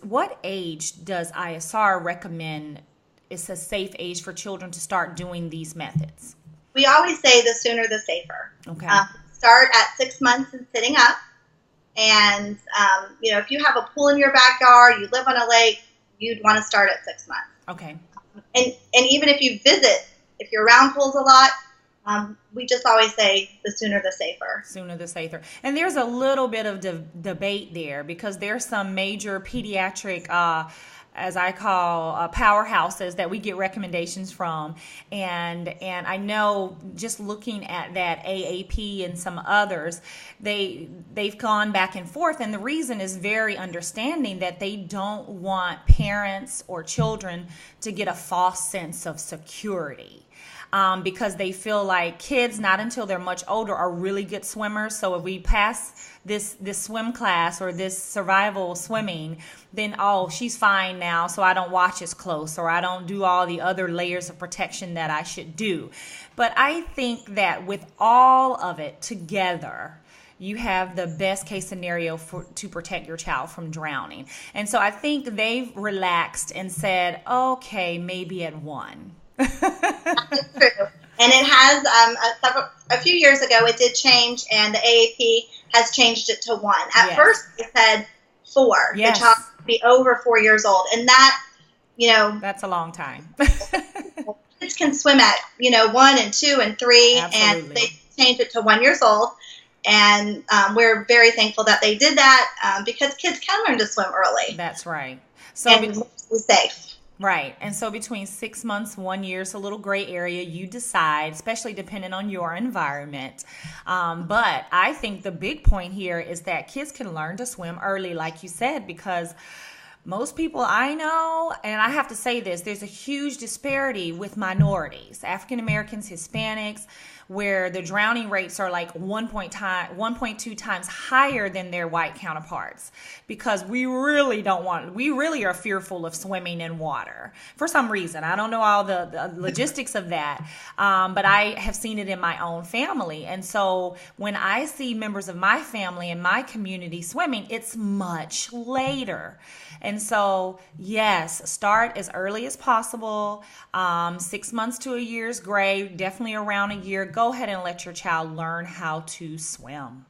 what age does ISR recommend is a safe age for children to start doing these methods? We always say the sooner the safer. Okay. Start at 6 months and sitting up. And, if you have a pool in your backyard, you live on a lake, you'd want to start at 6 months. Okay. And even if you visit, if you're around pools a lot, we just always say the sooner the safer. Sooner the safer. And there's a little bit of debate there because there's some major pediatric as I call powerhouses that we get recommendations from, and I know just looking at that AAP and some others, they've gone back and forth, and the reason is very understanding that they don't want parents or children to get a false sense of security. Because they feel like kids, not until they're much older, are really good swimmers. So if we pass this swim class or this survival swimming, then, oh, she's fine now, so I don't watch as close, or I don't do all the other layers of protection that I should do. But I think that with all of it together, you have the best case scenario to protect your child from drowning. And so I think they've relaxed and said, okay, maybe at 1. That's true. And it has a few years ago it did change, and the AAP has changed it to 1. At first it said 4. Yes. The child should be over 4 years old, and that that's a long time. Kids can swim at 1 and 2 and 3. Absolutely. And they changed it to 1 year old, and we're very thankful that they did that because kids can learn to swim early. That's right. So and mostly safe. Right. And so between 6 months, 1 year is a little gray area. You decide, especially depending on your environment. But I think the big point here is that kids can learn to swim early, like you said, because most people I know, and I have to say this, there's a huge disparity with minorities, African Americans, Hispanics, where the drowning rates are like 1.2 times higher than their white counterparts, because we really are fearful of swimming in water for some reason. I don't know all the logistics of that, but I have seen it in my own family. And so when I see members of my family and my community swimming, it's much later. And so, yes, start as early as possible. 6 months to a year is great. Definitely around a year. Go ahead and let your child learn how to swim.